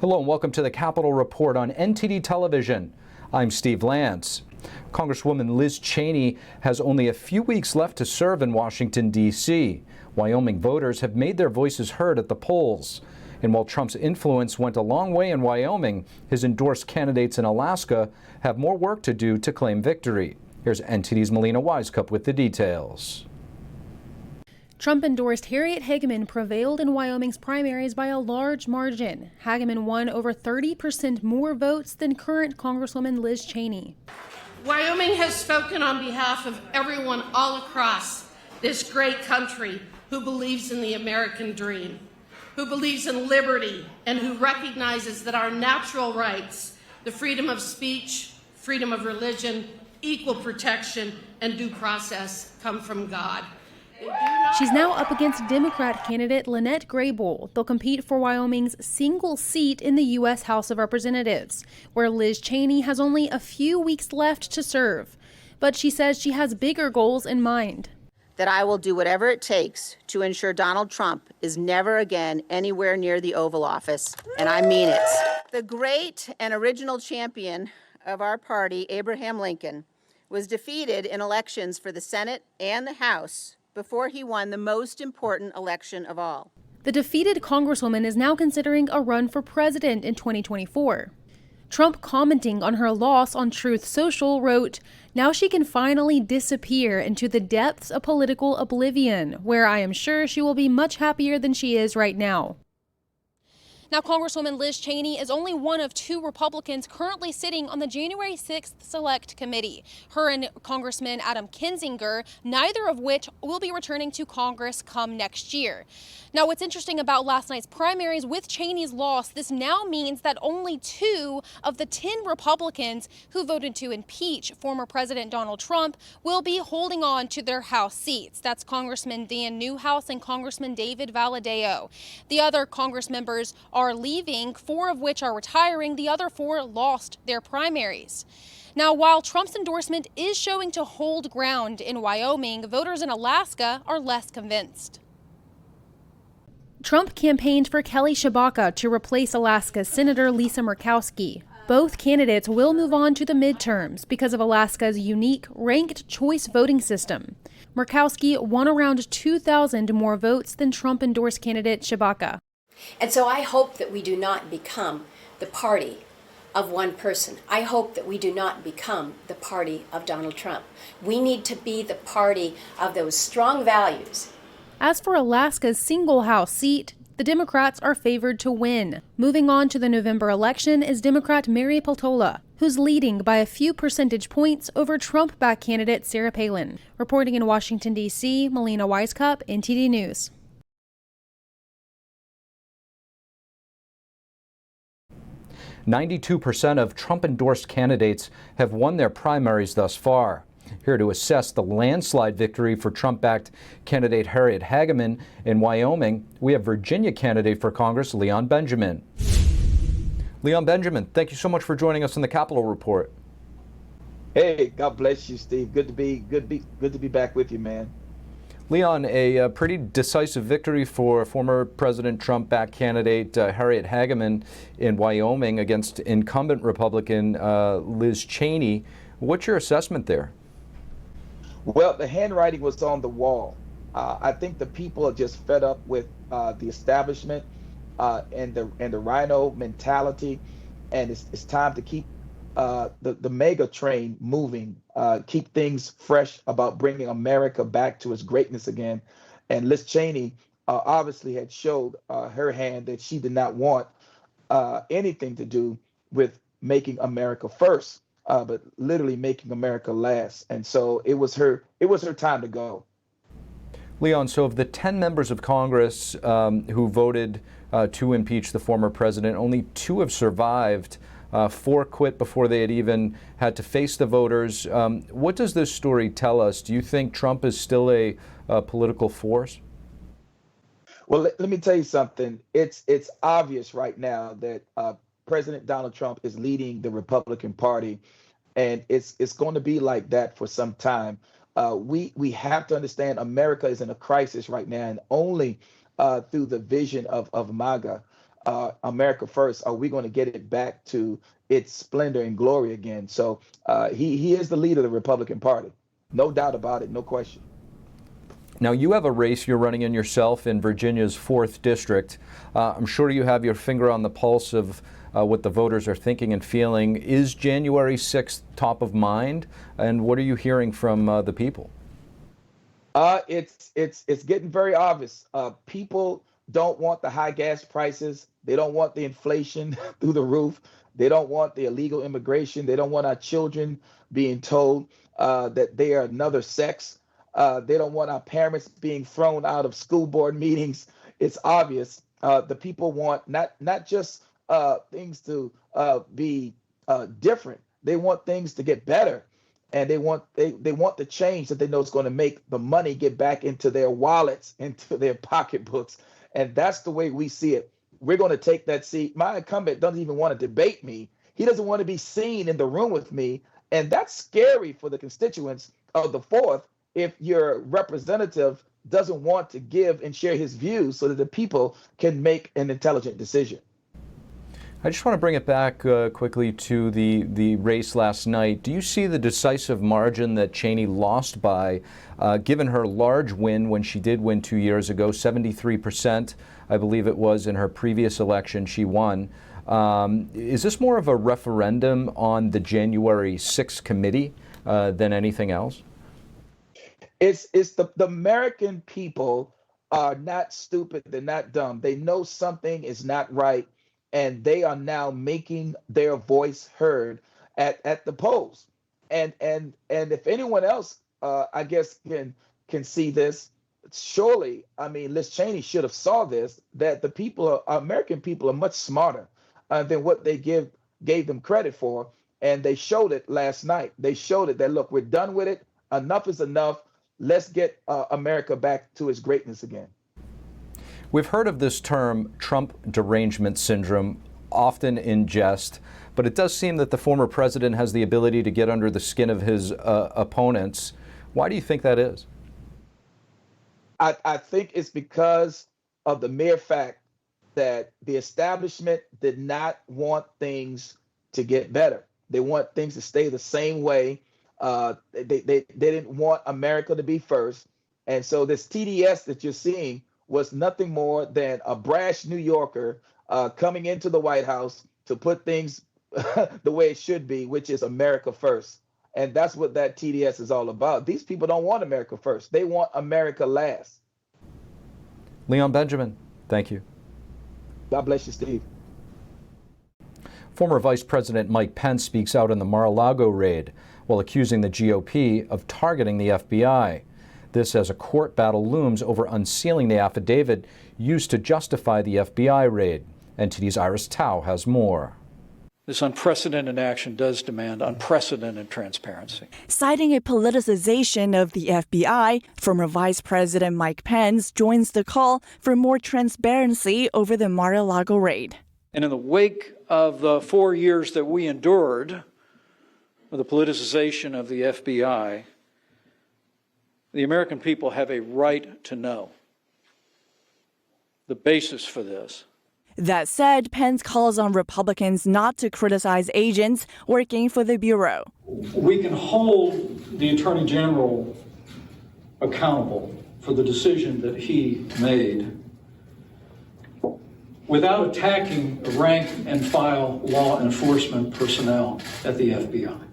Hello and welcome to the Capitol Report on NTD television. I'm Steve Lance. Congresswoman Liz Cheney has only a few weeks left to serve in Washington, D.C. Wyoming voters have made their voices heard at the polls. And while Trump's influence went a long way in Wyoming, his endorsed candidates in Alaska have more work to do to claim victory. Here's NTD's Melina Wisecup with the details. Trump-endorsed Harriet Hageman prevailed in Wyoming's primaries by a large margin. Hageman won over 30% more votes than current Congresswoman Liz Cheney. Wyoming has spoken on behalf of everyone all across this great country who believes in the American dream, who believes in liberty, and who recognizes that our natural rights, the freedom of speech, freedom of religion, equal protection, and due process come from God. She's now up against Democrat candidate Lynette Graybull. They'll compete for Wyoming's single seat in the U.S. House of Representatives, where Liz Cheney has only a few weeks left to serve. But she says she has bigger goals in mind. That I will do whatever it takes to ensure Donald Trump is never again anywhere near the Oval Office, and I mean it. The great and original champion of our party, Abraham Lincoln, was defeated in elections for the Senate and the House before he won the most important election of all. The defeated Congresswoman is now considering a run for president in 2024. Trump, commenting on her loss on Truth Social, wrote, "Now she can finally disappear into the depths of political oblivion, where I am sure she will be much happier than she is right now." Now, Congresswoman Liz Cheney is only one of two Republicans currently sitting on the January 6th Select Committee. Her and Congressman Adam Kinzinger, neither of which will be returning to Congress come next year. Now, what's interesting about last night's primaries, with Cheney's loss, this now means that only 2 of the 10 Republicans who voted to impeach former President Donald Trump will be holding on to their House seats. That's Congressman Dan Newhouse and Congressman David Valadao. The other Congress members are leaving, 4 of which are retiring. The other 4 lost their primaries. Now, while Trump's endorsement is showing to hold ground in Wyoming, voters in Alaska are less convinced. Trump campaigned for Kelly Tshibaka to replace Alaska's Senator Lisa Murkowski. Both candidates will move on to the midterms because of Alaska's unique ranked choice voting system. Murkowski won around 2,000 more votes than Trump-endorsed candidate Tshibaka. And so I hope that we do not become the party of one person. I hope that we do not become the party of Donald Trump. We need to be the party of those strong values. As for Alaska's single House seat, the Democrats are favored to win. Moving on to the November election is Democrat Mary Peltola, who's leading by a few percentage points over Trump-backed candidate Sarah Palin. Reporting in Washington, D.C., Melina Wisecup, NTD News. 92% of Trump-endorsed candidates have won their primaries thus far. Here to assess the landslide victory for Trump-backed candidate Harriet Hageman in Wyoming, we have Virginia candidate for Congress Leon Benjamin. Leon Benjamin, thank you so much for joining us on the Capitol Report. Hey, God bless you, Steve. Good to be back with you, man. Leon, a pretty decisive victory for former President Trump-backed candidate Harriet Hageman in Wyoming against incumbent Republican Liz Cheney. What's your assessment there? Well, the handwriting was on the wall. I think the people are just fed up with the establishment and the rhino mentality, and it's time to keep the mega train moving, keep things fresh about bringing America back to its greatness again. And Liz Cheney obviously had showed her hand that she did not want anything to do with making America first. But literally making America last. And so it was her time to go. Leon, so of the 10 members of Congress who voted to impeach the former president, only 2 have survived. 4 quit before they had even had to face the voters. What does this story tell us? Do you think Trump is still a political force? Well, let me tell you something. It's obvious right now that President Donald Trump is leading the Republican Party, and it's going to be like that for some time. We have to understand America is in a crisis right now, and only through the vision of MAGA America first, are we going to get it back to its splendor and glory again? So he is the leader of the Republican Party. No doubt about it, no question. Now, you have a race you're running in yourself in Virginia's 4th District. I'm sure you have your finger on the pulse of what the voters are thinking and feeling. Is January 6th top of mind? And what are you hearing from the people? It's getting very obvious. People don't want the high gas prices. They don't want the inflation through the roof. They don't want the illegal immigration. They don't want our children being told that they are another sex. They don't want our parents being thrown out of school board meetings. It's obvious. The people want not just things to be different. They want things to get better, and they want the change that they know is going to make the money get back into their wallets, into their pocketbooks, and that's the way we see it. We're going to take that seat. My incumbent doesn't even want to debate me. He doesn't want to be seen in the room with me, and that's scary for the constituents of the 4th. If your representative doesn't want to give and share his views so that the people can make an intelligent decision. I just want to bring it back quickly to the race last night. Do you see the decisive margin that Cheney lost by, given her large win when she did win 2 years ago, 73%, I believe it was, in her previous election she won? Is this more of a referendum on the January 6th committee than anything else? It's the American people are not stupid. They're not dumb. They know something is not right, and they are now making their voice heard at the polls. And if anyone else, I guess, can see this, surely, I mean, Liz Cheney should have saw this, that the people, American people, are much smarter than what they gave them credit for, and they showed it last night. They showed it that, look, we're done with it. Enough is enough. Let's get America back to its greatness again. We've heard of this term, Trump derangement syndrome, often in jest, but it does seem that the former president has the ability to get under the skin of his opponents. Why do you think that is? I think it's because of the mere fact that the establishment did not want things to get better. They want things to stay the same way. They didn't want America to be first. And so this TDS that you're seeing was nothing more than a brash New Yorker coming into the White House to put things the way it should be, which is America first. And that's what that TDS is all about. These people don't want America first. They want America last. Leon Benjamin, thank you. God bless you, Steve. Former Vice President Mike Pence speaks out on the Mar-a-Lago raid while accusing the GOP of targeting the FBI. This as a court battle looms over unsealing the affidavit used to justify the FBI raid. NTD's Iris Tao has more. This unprecedented action does demand unprecedented transparency. Citing a politicization of the FBI, former Vice President Mike Pence joins the call for more transparency over the Mar-a-Lago raid. And in the wake of the 4 years that we endured with the politicization of the FBI, the American people have a right to know the basis for this. That said, Pence calls on Republicans not to criticize agents working for the Bureau. We can hold the Attorney General accountable for the decision that he made without attacking rank and file law enforcement personnel at the FBI.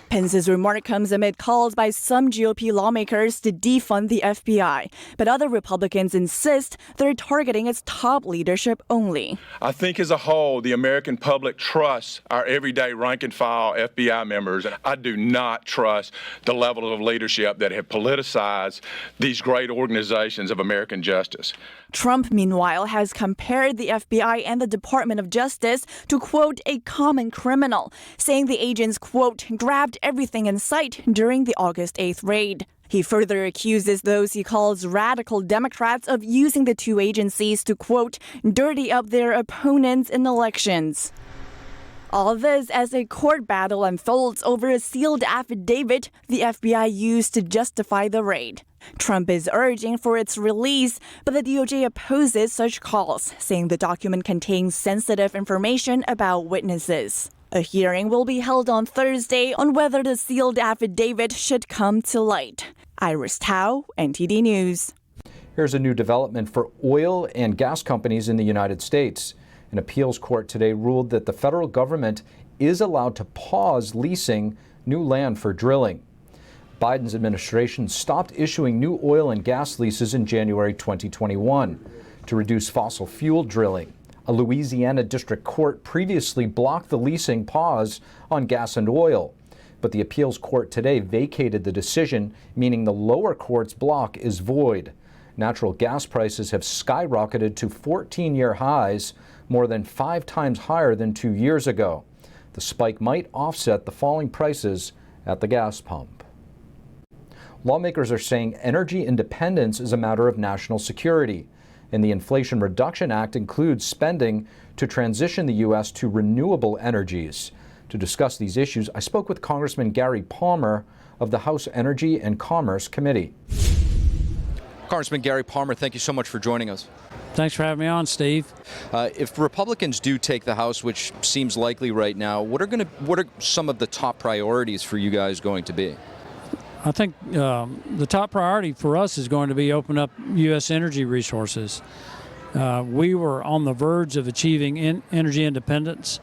Pence's remark comes amid calls by some GOP lawmakers to defund the FBI, but other Republicans insist they're targeting its top leadership only. I think as a whole, the American public trusts our everyday rank and file FBI members. I do not trust the level of leadership that have politicized these great organizations of American justice. Trump, meanwhile, has compared the FBI and the Department of Justice to, quote, a common criminal, saying the agents, quote, grabbed everything in sight during the August 8th raid. He further accuses those he calls radical Democrats of using the two agencies to, quote, dirty up their opponents in elections. All this as a court battle unfolds over a sealed affidavit the FBI used to justify the raid. Trump is urging for its release, but the DOJ opposes such calls, saying the document contains sensitive information about witnesses. A hearing will be held on Thursday on whether the sealed affidavit should come to light. Iris Tao, NTD News. Here's a new development for oil and gas companies in the United States. An appeals court today ruled that the federal government is allowed to pause leasing new land for drilling. Biden's administration stopped issuing new oil and gas leases in January 2021 to reduce fossil fuel drilling. A Louisiana district court previously blocked the leasing pause on gas and oil, but the appeals court today vacated the decision, meaning the lower court's block is void. Natural gas prices have skyrocketed to 14-year highs, more than 5 times higher than 2 years ago. The spike might offset the falling prices at the gas pump. Lawmakers are saying energy independence is a matter of national security, and the Inflation Reduction Act includes spending to transition the U.S. to renewable energies. To discuss these issues, I spoke with Congressman Gary Palmer of the House Energy and Commerce Committee. Congressman Gary Palmer, thank you so much for joining us. Thanks for having me on, Steve. If Republicans do take the House, which seems likely right now, what are some of the top priorities for you guys going to be? I think the top priority for us is going to be open up U.S. energy resources. We were on the verge of achieving energy independence,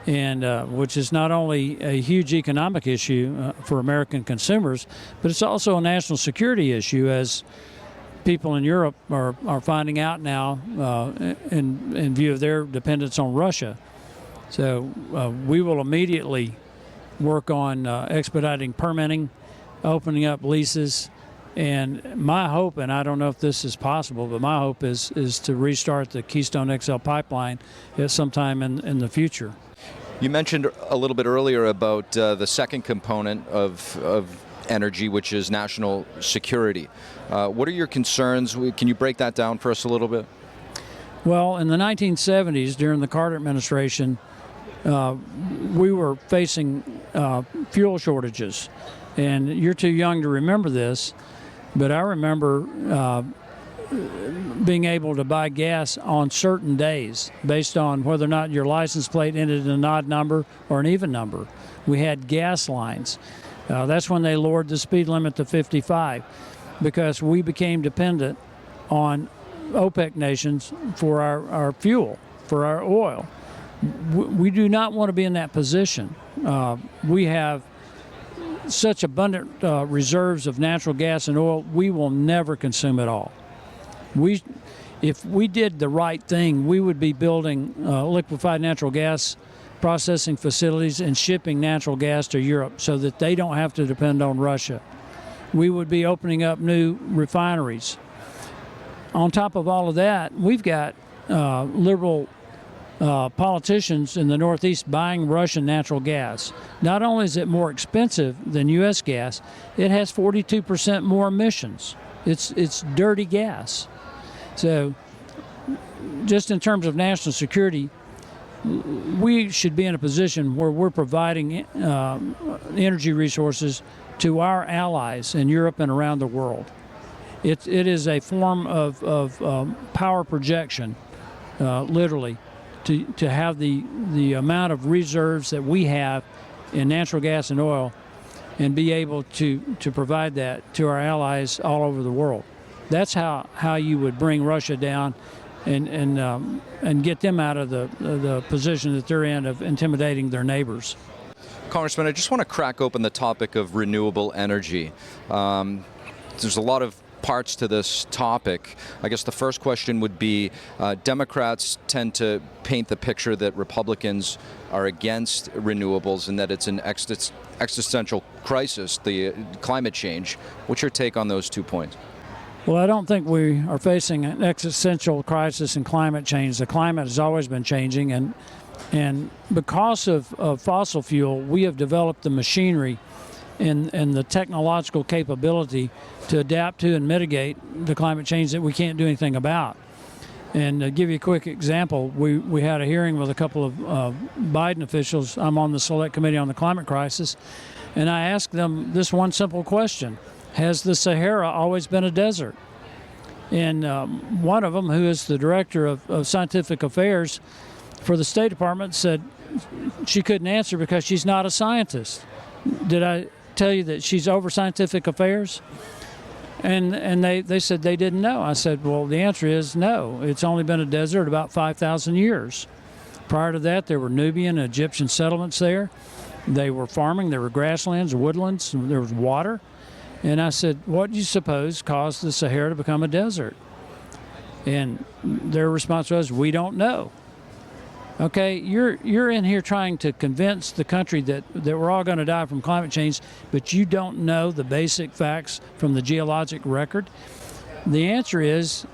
and which is not only a huge economic issue for American consumers, but it's also a national security issue, as people in Europe are finding out now in view of their dependence on Russia. So we will immediately work on expediting permitting, opening up leases, and my hope, and I don't know if this is possible, but my hope is to restart the Keystone XL pipeline at some time in the future. You mentioned a little bit earlier about the second component of energy, which is national security. What are your concerns? Can you break that down for us a little bit? Well, in the 1970s, during the Carter administration, we were facing fuel shortages. And you're too young to remember this, but I remember being able to buy gas on certain days based on whether or not your license plate ended in an odd number or an even number. We had gas lines. That's when they lowered the speed limit to 55, because we became dependent on OPEC nations for our fuel, for our oil. We do not want to be in that position. We have such abundant reserves of natural gas and oil, we will never consume it all. If we did the right thing, we would be building liquefied natural gas processing facilities and shipping natural gas to Europe so that they don't have to depend on Russia. We would be opening up new refineries. On top of all of that, we've got liberal politicians in the Northeast buying Russian natural gas. Not only is it more expensive than U.S. gas, it has 42% more emissions. It's dirty gas. So just in terms of national security, we should be in a position where we're providing energy resources to our allies in Europe and around the world. It is a form of power projection, literally, to have the amount of reserves that we have in natural gas and oil and be able to provide that to our allies all over the world. That's how you would bring Russia down and get them out of the position that they're in of intimidating their neighbors. Congressman, I just want to crack open the topic of renewable energy. There's a lot of parts to this topic. I guess the first question would be, Democrats tend to paint the picture that Republicans are against renewables and that it's an existential crisis, the climate change. What's your take on those 2 points? Well, I don't think we are facing an existential crisis in climate change. The climate has always been changing, and because of fossil fuel, we have developed the machinery and the technological capability to adapt to and mitigate the climate change that we can't do anything about. And to give you a quick example, we had a hearing with a couple of Biden officials. I'm on the Select Committee on the Climate Crisis, and I asked them this one simple question: has the Sahara always been a desert? And one of them, who is the director of scientific affairs for the State Department, said she couldn't answer because she's not a scientist. Did I tell you that she's over scientific affairs? And they said they didn't know. I said, well, the answer is no. It's only been a desert about 5,000 years. Prior to that, there were Nubian and Egyptian settlements there. They were farming. There were grasslands, woodlands. There was water. And I said, what do you suppose caused the Sahara to become a desert? And their response was, we don't know. Okay, you're in here trying to convince the country that we're all going to die from climate change, but you don't know the basic facts from the geologic record. The answer is,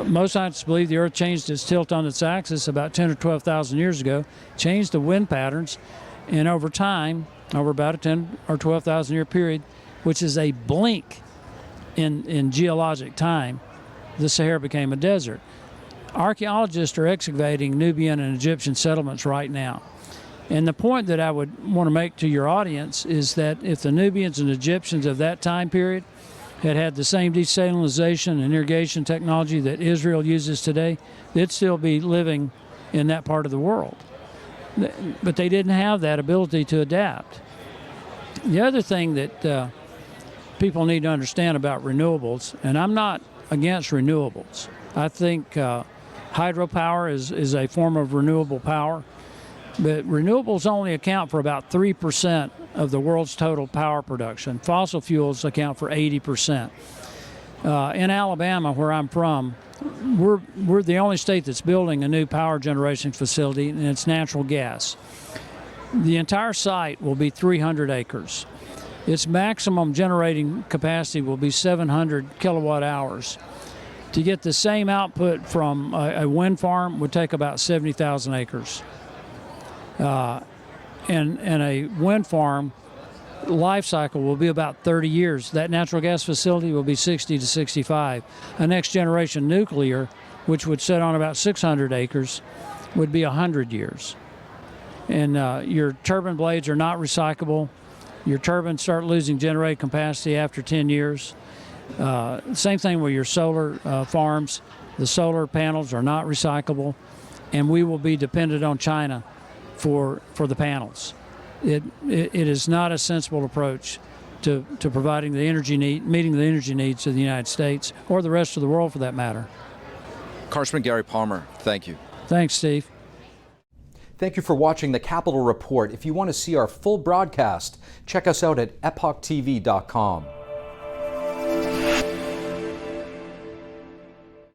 most scientists believe the Earth changed its tilt on its axis about 10 or 12,000 years ago, changed the wind patterns, and over time, over about a 10 or 12,000 year period, which is a blink in geologic time, the Sahara became a desert. Archaeologists are excavating Nubian and Egyptian settlements right now. And the point that I would want to make to your audience is that if the Nubians and Egyptians of that time period had the same desalination and irrigation technology that Israel uses today, they'd still be living in that part of the world. But they didn't have that ability to adapt. The other thing that people need to understand about renewables, and I'm not against renewables. I think hydropower is a form of renewable power, but renewables only account for about 3% of the world's total power production. Fossil fuels account for 80%. In Alabama, where I'm from, we're the only state that's building a new power generation facility, and it's natural gas. The entire site will be 300 acres. Its maximum generating capacity will be 700 kilowatt hours. To get the same output from a wind farm would take about 70,000 acres. And a wind farm life cycle will be about 30 years. That natural gas facility will be 60 to 65. A next generation nuclear, which would sit on about 600 acres, would be 100 years. And your turbine blades are not recyclable. Your turbines start losing generating capacity after 10 years. Same thing with your solar farms. The solar panels are not recyclable, and we will be dependent on China for the panels. It is not a sensible approach to providing the energy meeting the energy needs of the United States or the rest of the world for that matter. Congressman Gary Palmer, thank you. Thanks, Steve. Thank you for watching the Capitol Report. If you want to see our full broadcast, check us out at epochtv.com.